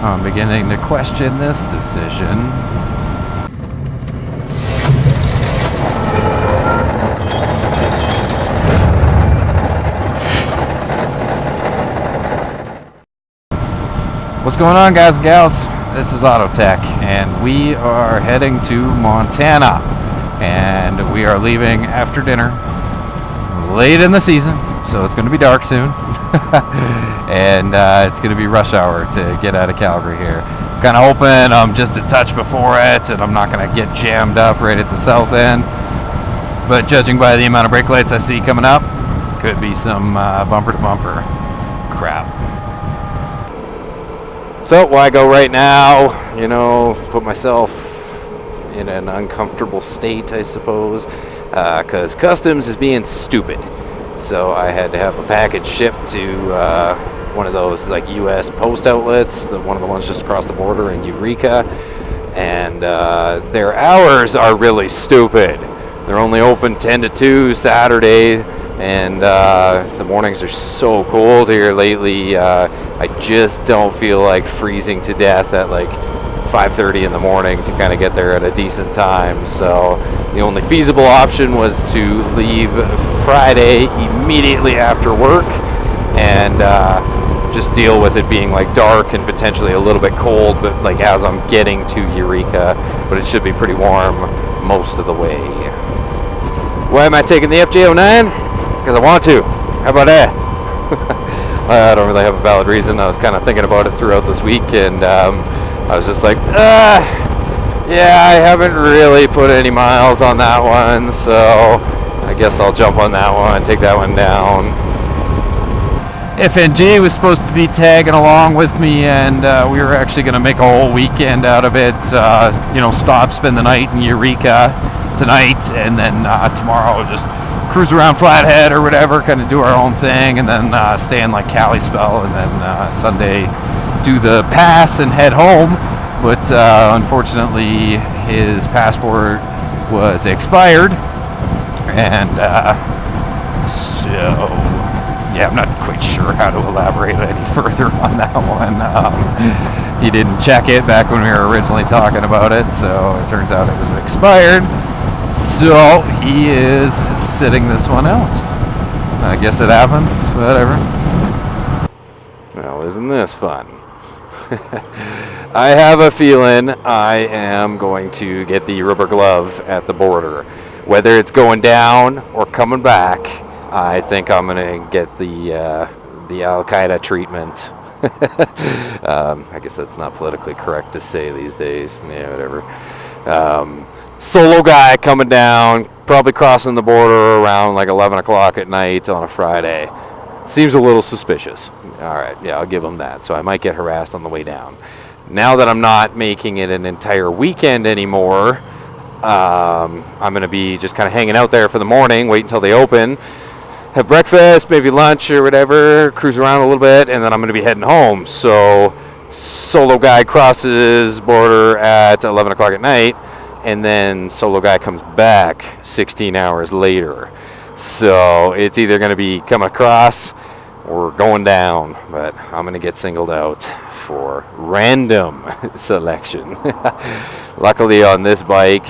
I'm beginning to question this decision. What's going on, guys and gals? This is Autotech, and we are heading to Montana, and we are leaving after dinner, late in the season, so it's going to be dark soon, and it's going to be rush hour to get out of Calgary here. I'm kind of hoping I'm just a touch before it, and I'm not going to get jammed up right at the south end, but judging by the amount of brake lights I see coming up, could be some bumper-to-bumper crap. So why go right now? You know, put myself in an uncomfortable state, I suppose, because customs is being stupid. So I had to have a package shipped to one of those like U.S. post outlets, one of the ones just across the border in Eureka, and their hours are really stupid. They're only open 10 to 2 Saturday, and the mornings are so cold here lately. I just don't feel like freezing to death at like 5:30 in the morning to kind of get there at a decent time. So the only feasible option was to leave Friday immediately after work and just deal with it being like dark and potentially a little bit cold, but like as I'm getting to Eureka, but it should be pretty warm most of the way. Why am I taking the FJ09? Because I want to. How about that? I don't really have a valid reason. I was kind of thinking about it throughout this week, and I was just like, yeah, I haven't really put any miles on that one, so I guess I'll jump on that one, take that one down. FNJ was supposed to be tagging along with me, and we were actually going to make a whole weekend out of it. You know, stop, spend the night in Eureka tonight, and then tomorrow just cruise around Flathead or whatever, kind of do our own thing, and then stay in like Kalispell, and then Sunday do the pass and head home. But unfortunately his passport was expired, and so yeah, I'm not quite sure how to elaborate any further on that one. He didn't check it back when we were originally talking about it, so it turns out it was expired. So he is sitting this one out. I guess it happens, whatever. Well, isn't this fun? I have a feeling I am going to get the rubber glove at the border. Whether it's going down or coming back, I think I'm going to get the Al-Qaeda treatment. I guess that's not politically correct to say these days. Yeah, whatever. Solo guy coming down, probably crossing the border around like 11 o'clock at night on a Friday. Seems a little suspicious. All right, yeah, I'll give him that. So I might get harassed on the way down. Now that I'm not making it an entire weekend anymore, I'm going to be just kind of hanging out there for the morning, wait until they open, have breakfast, maybe lunch or whatever, cruise around a little bit, and then I'm going to be heading home. So solo guy crosses border at 11 o'clock at night, and then solo guy comes back 16 hours later. So it's either going to be coming across or going down, but I'm going to get singled out for random selection. Luckily on this bike,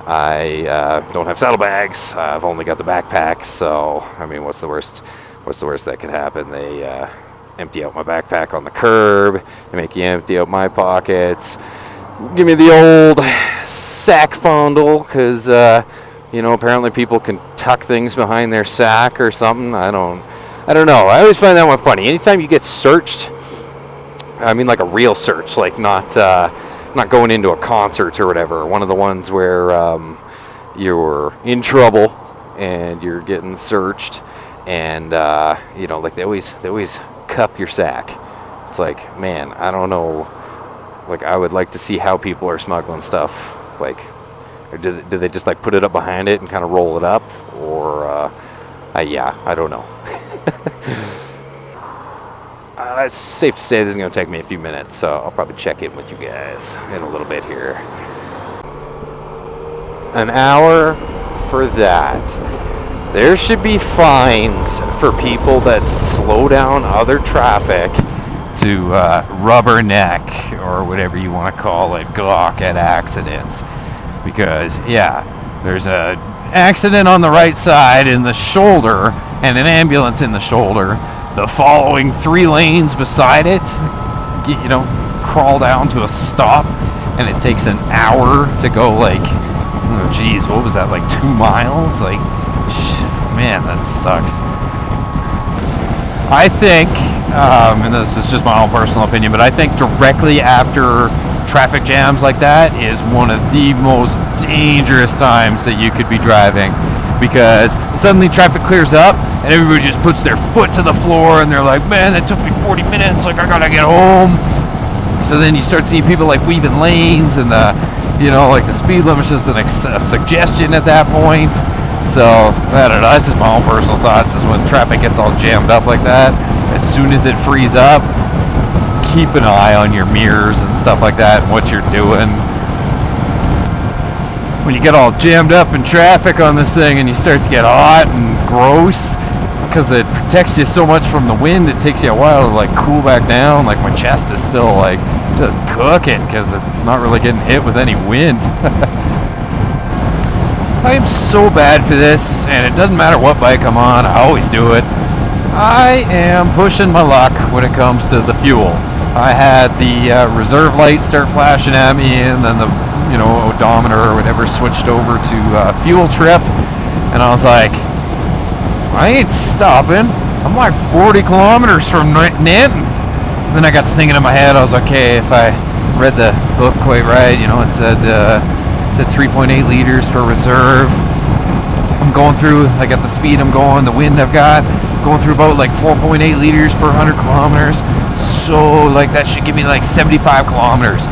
I don't have saddlebags. I've only got the backpack, so I mean, what's the worst that could happen? They empty out my backpack on the curb, they make you empty out my pockets, give me the old sack fondle, because you know, apparently people can tuck things behind their sack or something. I don't know. I always find that one funny. Anytime you get searched, I mean like a real search, like not going into a concert or whatever, one of the ones where you're in trouble and you're getting searched, and you know, like they always cup your sack. It's like, man, I don't know. Like, I would like to see how people are smuggling stuff. Like, or do they just like put it up behind it and kind of roll it up, or yeah, I don't know. It's safe to say this is going to take me a few minutes, so I'll probably check in with you guys in a little bit here. An hour for that. There should be fines for people that slow down other traffic to rubberneck, or whatever you want to call it, gawk at accidents. Because, yeah, there's a accident on the right side in the shoulder and an ambulance in the shoulder. The following 3 lanes beside it, you know, crawl down to a stop, and it takes an hour to go, like, oh geez, what was that, like 2 miles? Like, man, that sucks. I think, and this is just my own personal opinion, but I think directly after traffic jams like that is one of the most dangerous times that you could be driving, because suddenly traffic clears up and everybody just puts their foot to the floor and they're like, man, that took me 40 minutes, like I gotta get home. So then you start seeing people like weaving lanes, and the, you know, like the speed limit's just a suggestion at that point. So I don't know, that's just my own personal thoughts, is when traffic gets all jammed up like that, as soon as it frees up, keep an eye on your mirrors and stuff like that, and what you're doing. When you get all jammed up in traffic on this thing and you start to get hot and gross, because it protects you so much from the wind, it takes you a while to like cool back down. Like my chest is still like just cooking because it's not really getting hit with any wind. I am so bad for this, and it doesn't matter what bike I'm on, I always do it. I am pushing my luck when it comes to the fuel. I had the reserve light start flashing at me, and then the, you know, odometer or whatever switched over to fuel trip, and I was like, I ain't stopping. I'm like 40 kilometers from Nanton. Then I got to thinking in my head, I was like, okay, if I read the book quite right, you know, it said 3.8 liters per reserve. I'm going through, like at the speed I'm going, the wind I've got, going through about like 4.8 liters per 100 kilometers. So like that should give me like 75 kilometers.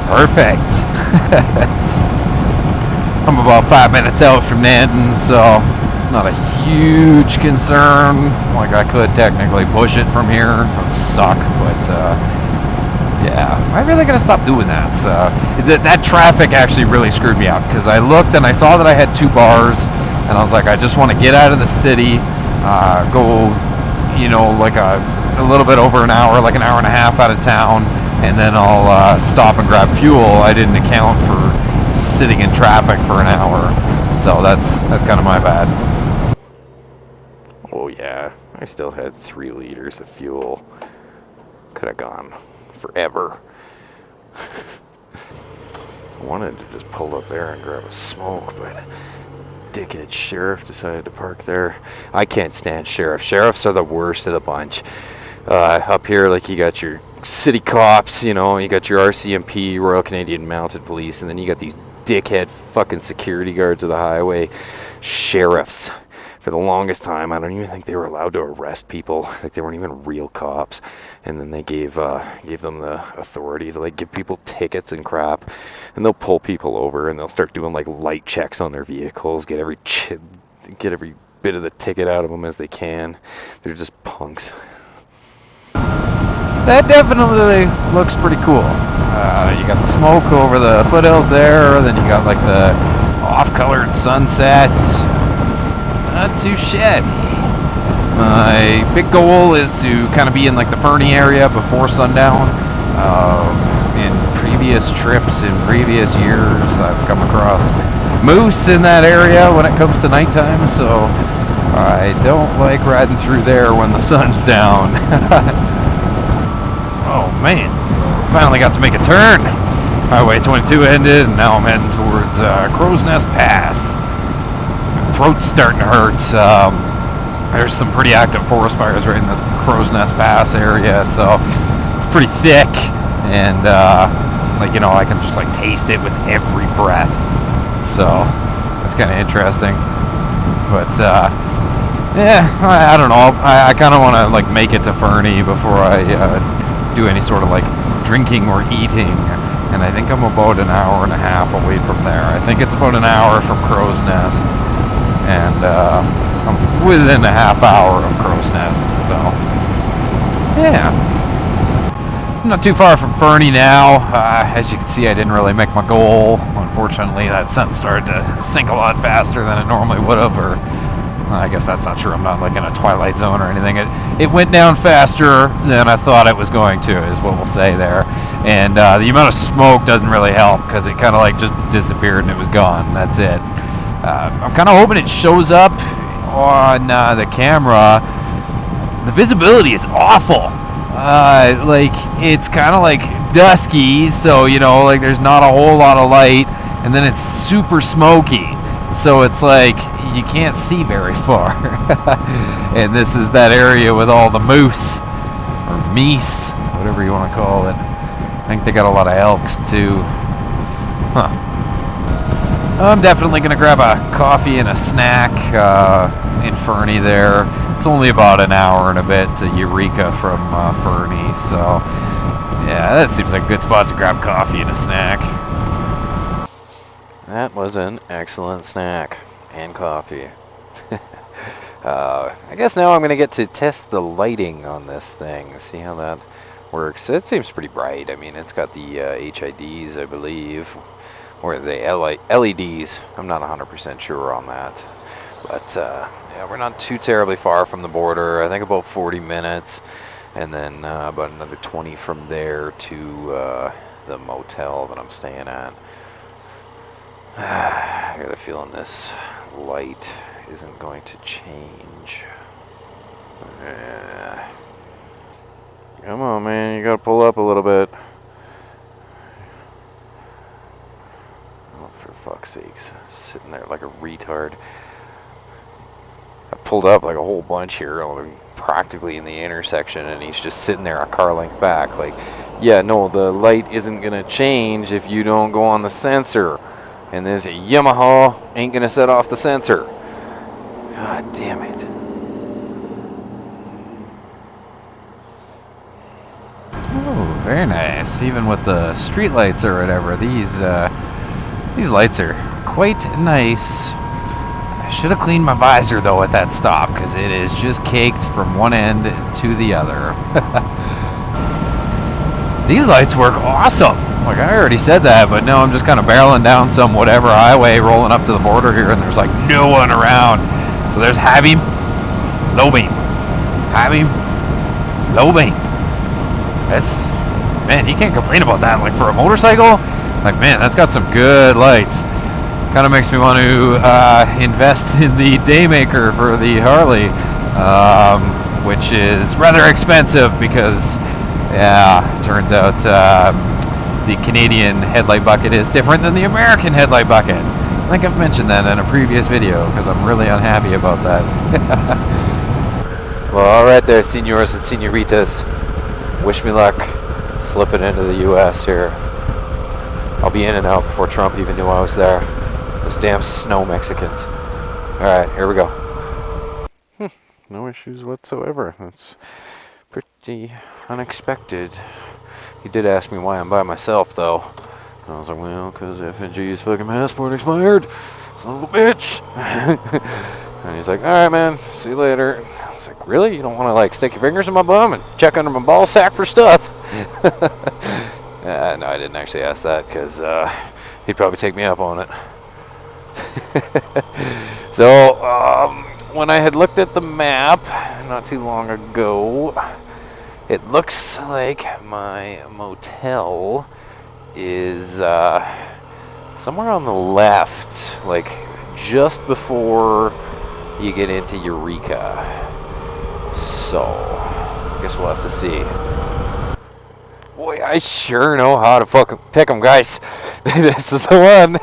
Perfect. I'm about 5 minutes out from Nanton, so not a huge concern. Like I could technically push it from here. It would suck, but yeah, I'm really gonna stop doing that. So that traffic actually really screwed me up, because I looked and I saw that I had 2 bars, and I was like, I just want to get out of the city, go, you know, like a little bit over an hour, like an hour and a half out of town, and then I'll stop and grab fuel. I didn't account for sitting in traffic for an hour, so that's kind of my bad. Oh yeah, I still had 3 liters of fuel. Could have gone forever. I wanted to just pull up there and grab a smoke, but dickhead sheriff decided to park there. I can't stand sheriffs. Sheriffs are the worst of the bunch. Up here, like, you got your city cops, you know, you got your RCMP, Royal Canadian Mounted Police, and then you got these dickhead fucking security guards of the highway, sheriffs. For the longest time, I don't even think they were allowed to arrest people. Like, they weren't even real cops. And then they gave them the authority to like give people tickets and crap. And they'll pull people over and they'll start doing like light checks on their vehicles, get every bit of the ticket out of them as they can. They're just punks. That definitely looks pretty cool. You got the smoke over the foothills there, then you got like the off-colored sunsets. Not too shabby. My big goal is to kind of be in like the Fernie area before sundown. In previous trips in previous years, I've come across moose in that area when it comes to nighttime, so I don't like riding through there when the sun's down. Oh man, finally got to make a turn. Highway 22 ended, and now I'm heading towards Crowsnest Pass. Throat's starting to hurt. There's some pretty active forest fires right in this Crowsnest Pass area, so it's pretty thick, and like, you know, I can just like taste it with every breath, so that's kind of interesting. But yeah, I don't know, I kind of want to like make it to Fernie before I do any sort of like drinking or eating, and I think I'm about an hour and a half away from there. I think it's about an hour from Crowsnest, and I'm within a half hour of Crowsnest, so yeah. I'm not too far from Fernie now. As you can see, I didn't really make my goal. Unfortunately, that sun started to sink a lot faster than it normally would have, or I guess that's not true. I'm not like in a twilight zone or anything. It went down faster than I thought it was going to, is what we'll say there. And the amount of smoke doesn't really help because it kind of like just disappeared and it was gone. That's it. I'm kind of hoping it shows up on the camera. The visibility is awful. Like it's kind of like dusky, so you know, like there's not a whole lot of light, and then it's super smoky. So it's like you can't see very far. And this is that area with all the moose, or meese, whatever you want to call it. I think they got a lot of elks too. Huh. I'm definitely going to grab a coffee and a snack in Fernie there. It's only about an hour and a bit to Eureka from Fernie. So yeah, that seems like a good spot to grab coffee and a snack. That was an excellent snack and coffee. I guess now I'm going to get to test the lighting on this thing, see how that works. It seems pretty bright. I mean, it's got the HIDs, I believe, or the LEDs. I'm not 100% sure on that. But yeah, we're not too terribly far from the border. I think about 40 minutes, and then about another 20 from there to the motel that I'm staying at. I got a feeling this light isn't going to change. Come on, man, you gotta pull up a little bit. Oh, for fuck's sakes, sitting there like a retard. I pulled up like a whole bunch here, practically in the intersection, and he's just sitting there a car length back. Like, yeah, no, the light isn't gonna change if you don't go on the sensor. And this Yamaha ain't gonna set off the sensor. God damn it. Oh, very nice. Even with the street lights or whatever, these lights are quite nice. I should have cleaned my visor though at that stop, because it is just caked from one end to the other. These lights work awesome. Like, I already said that, but no, I'm just kind of barreling down some whatever highway rolling up to the border here, and there's like no one around. So there's high beam, low beam, high beam, low beam. That's, man, you can't complain about that. Like, for a motorcycle, like, man, that's got some good lights. Kind of makes me want to invest in the Daymaker for the Harley, which is rather expensive because, yeah, turns out the Canadian headlight bucket is different than the American headlight bucket. I think I've mentioned that in a previous video because I'm really unhappy about that. Well, all right there, senors and senoritas. Wish me luck slipping into the U.S. here. I'll be in and out before Trump even knew I was there. Those damn snow Mexicans. All right, here we go. No issues whatsoever. That's pretty unexpected. He did ask me why I'm by myself, though. And I was like, well, because FNG's fucking passport expired. Son of a bitch. And he's like, all right, man, see you later. I was like, really? You don't want to, like, stick your fingers in my bum and check under my ball sack for stuff? No, I didn't actually ask that, because he'd probably take me up on it. So, when I had looked at the map not too long ago, it looks like my motel is somewhere on the left, like just before you get into Eureka. So, I guess we'll have to see. Boy, I sure know how to fucking pick them, guys. This is the one.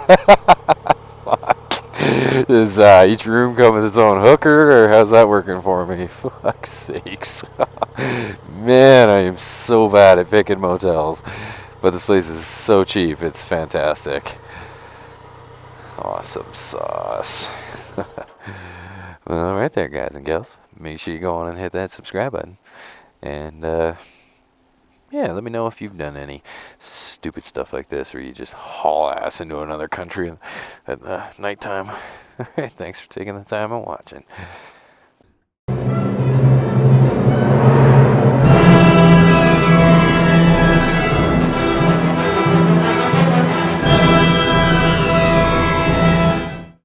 Fuck. Does each room come with its own hooker, or how's that working for me? Fuck's sakes. Man, I am so bad at picking motels. But this place is so cheap, it's fantastic. Awesome sauce. Well, alright there, guys and gals. Make sure you go on and hit that subscribe button. And, yeah, let me know if you've done any stupid stuff like this, or you just haul ass into another country at nighttime. Alright, thanks for taking the time and watching.